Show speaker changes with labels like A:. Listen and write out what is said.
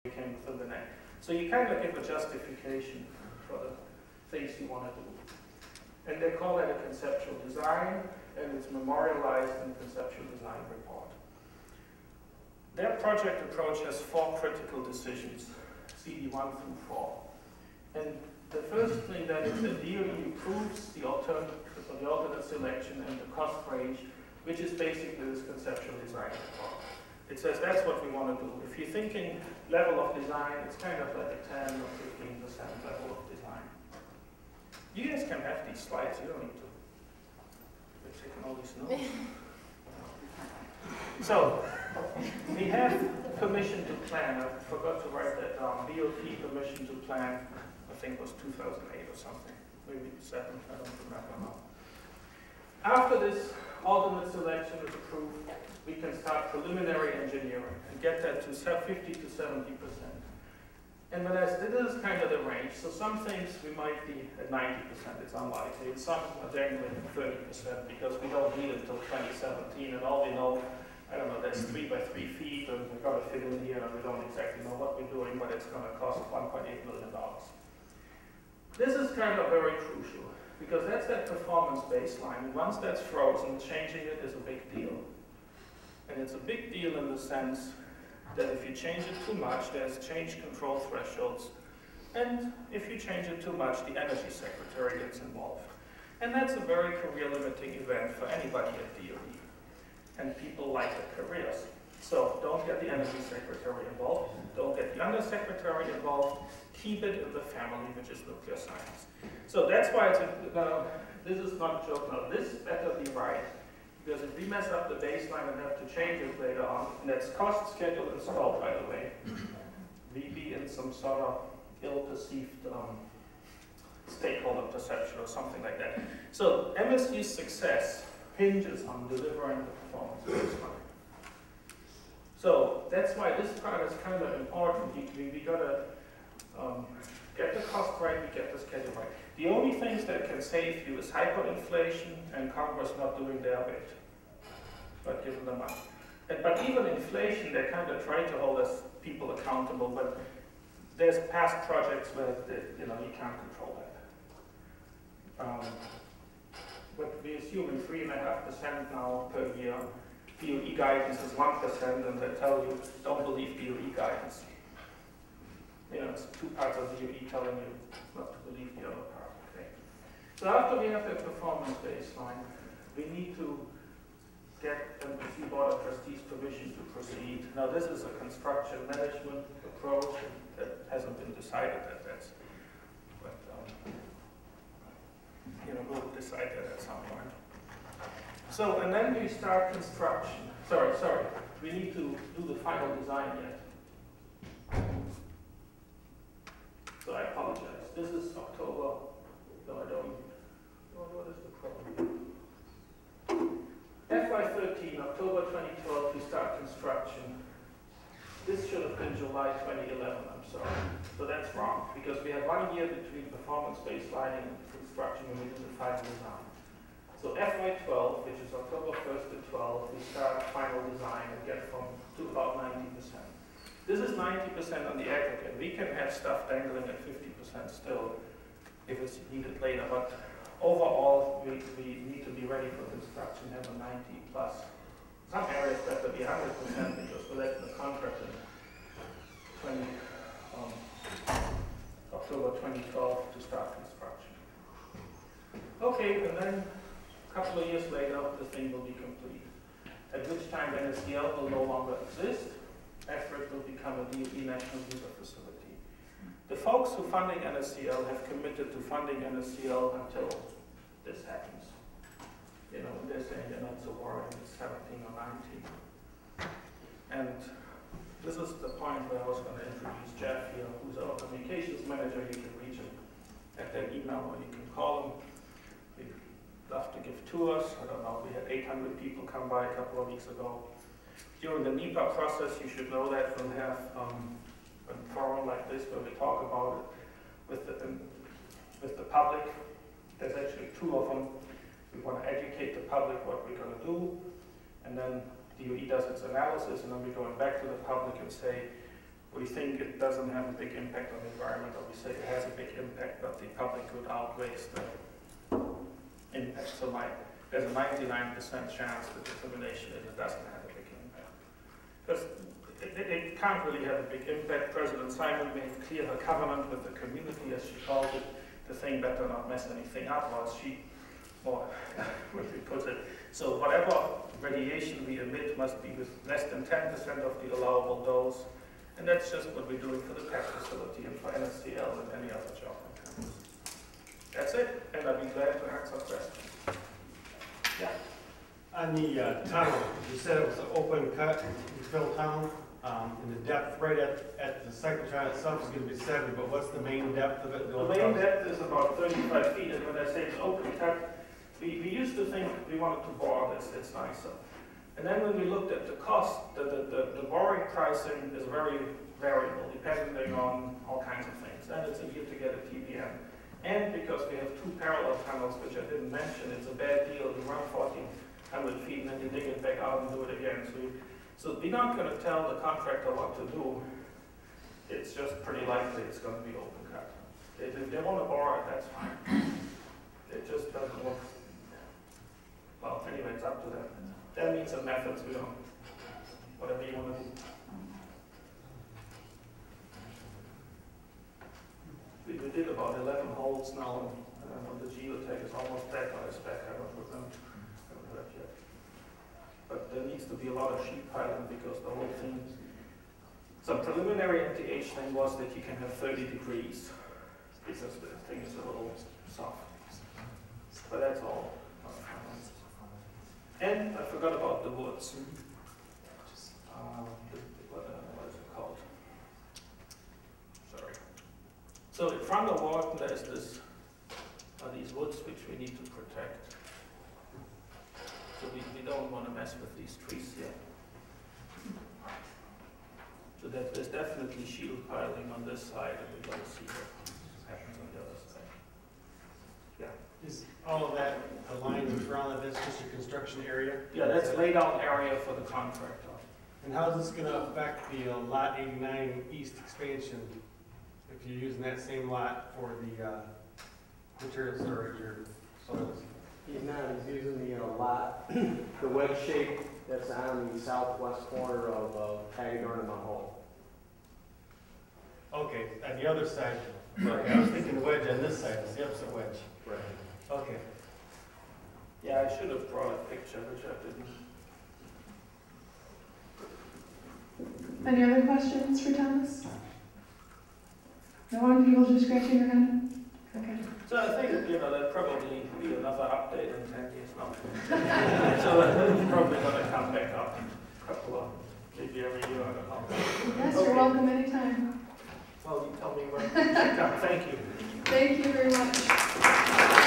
A: came within the net. So you kind of give a justification for the things you want to do. And they call that a conceptual design, and it's memorialized in the conceptual design report. Their project approach has 4 critical decisions, CD1 through 4. And the first thing that is that DOE approves the alternate selection and the cost range, which is basically this conceptual design report. It says that's what we want to do. If you're thinking level of design, it's kind of like a 10 or 15% level of design. You guys can have these slides, you don't need to. We're taking all these notes. So, we have permission to plan. I forgot to write that down. DOT permission to plan, I think it was 2008 or something. Maybe 7, I don't remember now. After this alternate selection is approved, we can start preliminary engineering and get that to 50 to 70%. And when this is kind of the range, so some things we might be at 90%, it's unlikely, and some are dangling at 30% because we don't need it until 2017, and all we know, I don't know, that's 3 by 3 feet, and we've got to fit in here, and we don't exactly know what we're doing, but it's going to cost $1.8 million. This is kind of very crucial, because that's that performance baseline, and once that's frozen, changing it is a big deal. And it's a big deal in the sense that if you change it too much, there's change control thresholds. And if you change it too much, the energy secretary gets involved. And that's a very career-limiting event for anybody at DOE. And people like their careers. So don't get the energy secretary involved. Don't get the undersecretary involved. Keep it in the family, which is nuclear science. So that's why it's this is not a joke now. This better be right. Because if we mess up the baseline and have to change it later on, and that's cost, schedule, and scope, by the way, we be in some sort of ill-perceived stakeholder perception or something like that. So MSU's success hinges on delivering the performance baseline. So that's why this part is kind of important. We got to get the cost right, we get the schedule right. The only things that can save you is hyperinflation and Congress not doing their bit, but giving them money. But even inflation, they kind of try to hold us people accountable, but there's past projects where you can't control that. But we assume in 3.5% now per year. DOE guidance is 1%, and they tell you don't believe DOE guidance. It's 2 parts of DOE telling you not to believe the other part. Okay. So after we have that performance baseline, we need to get MSU Board of Trustees permission to proceed. Now this is a construction management approach that hasn't been decided at that. But we'll decide that at some point. So, and then we start construction. Sorry, we need to do the final design yet. So I apologize. This is October. No, I don't. What is the problem? FY13, October 2012, we start construction. This should have been July 2011, I'm sorry. So that's wrong, because we have 1 year between performance baselining and construction when we do the final design. So FY12, which is October 1st to 12, we start final design and get to about 90%. This is 90% on the aggregate. We can have stuff dangling at 50% still if it's needed later, but overall we need to be ready for construction, have a 90 plus. Some areas better be 100% because we're letting the contract in October 2012 to start construction. Okay, and then a couple of years later, the thing will be complete. At which time NSCL will no longer exist. FRIB will become a DOE National User Facility. The folks who funding NSCL have committed to funding NSCL until this happens. They're saying they're not so worried, it's 17 or 19. And this is the point where I was going to introduce Jeff here, who's our communications manager. You can reach him at their email or you can call him. We'd love to give tours. I don't know, we had 800 people come by a couple of weeks ago. During the NEPA process, you should know that we'll have a forum like this where we talk about it with the public. There's actually 2 of them. We want to educate the public what we're going to do, and then DOE does its analysis, and then we're going back to the public and say, we think it doesn't have a big impact on the environment, or we say it has a big impact, but the public good outweighs the impact. So there's a 99% chance the determination is it doesn't have a big impact. Because it can't really have a big impact. President Simon made clear her covenant with the community, as she called it, the thing better not mess anything up, or as she, or really puts it. So whatever radiation we emit must be with less than 10% of the allowable dose. And that's just what we're doing for the PET facility and for NSCL and any other job on campus. That's it, and I'll be glad to answer questions. Yeah?
B: On the tunnel, you said it was an open cut, fill tunnel, and the depth right at the cyclotron itself is going to be 70, but what's the main depth of it?
A: The main depth is about 35 feet, and when I say it's open cut, we used to think we wanted to bore this, it's nicer. And then when we looked at the cost, the boring pricing is very variable, depending on all kinds of things. And it's a year to get a TBM. And because we have two parallel tunnels, which I didn't mention, it's a bad deal. You run 1,400 feet and then you dig it back out and do it again. So we're not going to tell the contractor what to do. It's just pretty likely it's going to be open cut. If they want to bore it, that's fine. It just doesn't work. Well, anyway, it's up to them. That means some methods we don't, whatever you want to do. We did about 11 holes now, and the geotech is almost back on its back. I don't remember that yet. But there needs to be a lot of sheet piling because the whole thing, some preliminary MTH thing was that you can have 30 degrees because the thing is a little soft. But that's all. And I forgot about the woods. What is it called? Sorry. So in front of Wharton, there's these woods which we need to protect. So we don't want to mess with these trees here. So that there's definitely shield piling on this side, and we're going to see what happens on the other side. Yeah.
B: Is all of that aligned with around that? That's just your construction area?
A: Yeah, that's laid out area for the contractor.
B: And how is this going to affect the Lot 89 East expansion if you're using that same lot for the material storage or soils?
C: He's not. He's using the lot, the wedge shape that's on the southwest corner of Hagedorn and Mount Hall.
B: Okay, on the other side. Okay, I was thinking the wedge on this side. It's the opposite wedge.
C: Right.
B: Okay.
A: Yeah, I should have brought a picture, which I didn't.
D: Any other questions for Thomas? No one? People just scratching your head? Okay.
A: So I think, there'll probably be another update in 10 years now. So it's probably going to come back up a couple of, maybe every year, I don't know.
D: Yes, you're welcome anytime.
A: Well, you tell me when to come. Thank you.
D: Thank you very much.